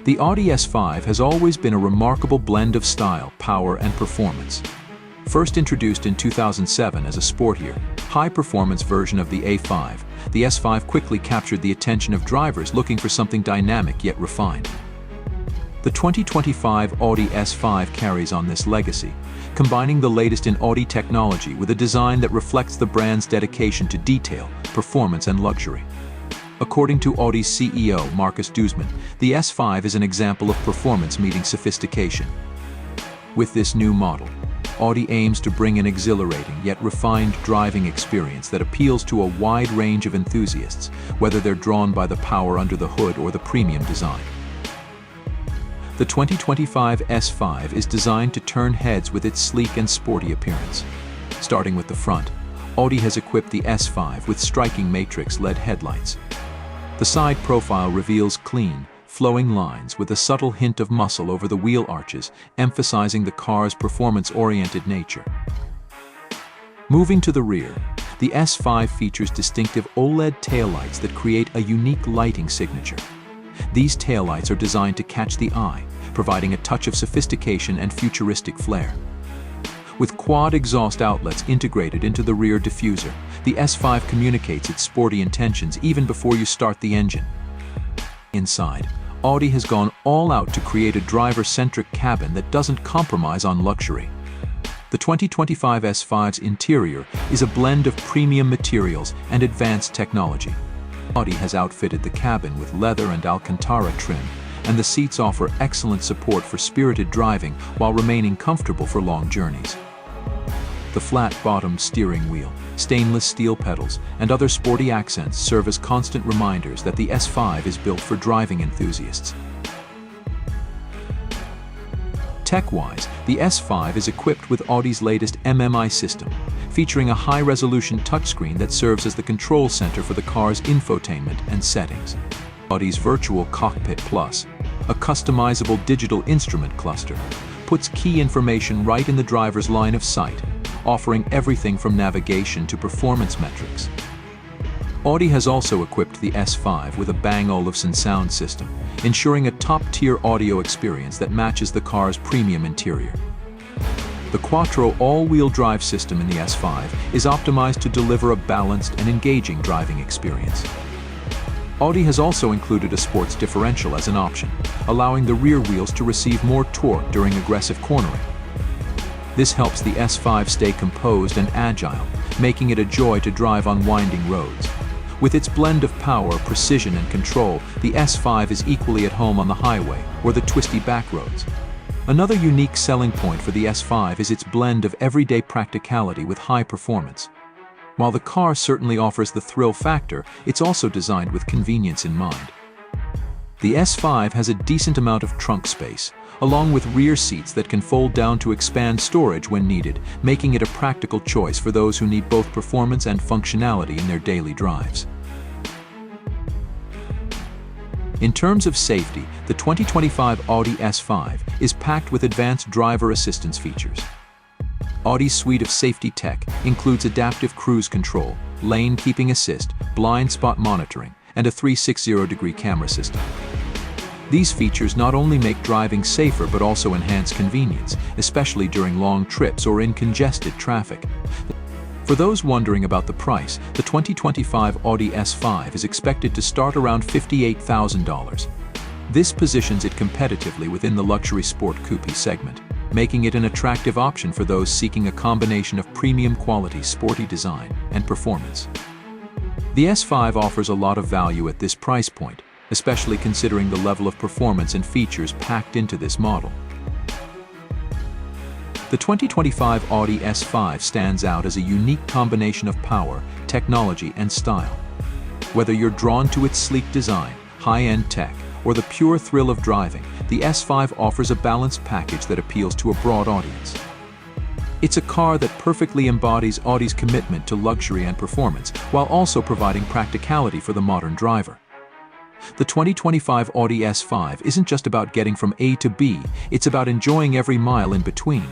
The Audi S5 has always been a remarkable blend of style, power, and performance. First introduced in 2007 as a sportier, high-performance version of the A5, the S5 quickly captured the attention of drivers looking for something dynamic yet refined. The 2025 Audi S5 carries on this legacy, combining the latest in Audi technology with a design that reflects the brand's dedication to detail, performance, and luxury. According to Audi's CEO, Markus Duesmann, the S5 is an example of performance meeting sophistication. With this new model, Audi aims to bring an exhilarating yet refined driving experience that appeals to a wide range of enthusiasts, whether they're drawn by the power under the hood or the premium design. The 2025 S5 is designed to turn heads with its sleek and sporty appearance. Starting with the front, Audi has equipped the S5 with striking matrix-LED headlights. The side profile reveals clean, flowing lines with a subtle hint of muscle over the wheel arches, emphasizing the car's performance-oriented nature. Moving to the rear, the S5 features distinctive OLED taillights that create a unique lighting signature. These taillights are designed to catch the eye, providing a touch of sophistication and futuristic flair. With quad exhaust outlets integrated into the rear diffuser, the S5 communicates its sporty intentions even before you start the engine. Inside, Audi has gone all out to create a driver-centric cabin that doesn't compromise on luxury. The 2025 S5's interior is a blend of premium materials and advanced technology. Audi has outfitted the cabin with leather and Alcantara trim, and the seats offer excellent support for spirited driving while remaining comfortable for long journeys. The flat-bottomed steering wheel, stainless steel pedals, and other sporty accents serve as constant reminders that the S5 is built for driving enthusiasts. Tech-wise, the S5 is equipped with Audi's latest MMI system, featuring a high-resolution touchscreen that serves as the control center for the car's infotainment and settings. Audi's Virtual Cockpit Plus, a customizable digital instrument cluster, puts key information right in the driver's line of sight, offering everything from navigation to performance metrics. Audi has also equipped the S5 with a Bang Olufsen sound system, ensuring a top-tier audio experience that matches the car's premium interior. The Quattro all-wheel drive system in the S5 is optimized to deliver a balanced and engaging driving experience. Audi has also included a sports differential as an option, allowing the rear wheels to receive more torque during aggressive cornering. This helps the S5 stay composed and agile, making it a joy to drive on winding roads. With its blend of power, precision, and control, the S5 is equally at home on the highway or the twisty back roads. Another unique selling point for the S5 is its blend of everyday practicality with high performance. While the car certainly offers the thrill factor, it's also designed with convenience in mind. The S5 has a decent amount of trunk space, along with rear seats that can fold down to expand storage when needed, making it a practical choice for those who need both performance and functionality in their daily drives. In terms of safety, the 2025 Audi S5 is packed with advanced driver assistance features. Audi's suite of safety tech includes adaptive cruise control, lane keeping assist, blind spot monitoring, and a 360-degree camera system. These features not only make driving safer but also enhance convenience, especially during long trips or in congested traffic. For those wondering about the price, the 2025 Audi S5 is expected to start around $58,000. This positions it competitively within the luxury sport coupe segment, making it an attractive option for those seeking a combination of premium quality, sporty design, and performance. The S5 offers a lot of value at this price point, especially considering the level of performance and features packed into this model. The 2025 Audi S5 stands out as a unique combination of power, technology, and style. Whether you're drawn to its sleek design, high-end tech, or the pure thrill of driving, the S5 offers a balanced package that appeals to a broad audience. It's a car that perfectly embodies Audi's commitment to luxury and performance, while also providing practicality for the modern driver. The 2025 Audi S5 isn't just about getting from A to B, it's about enjoying every mile in between.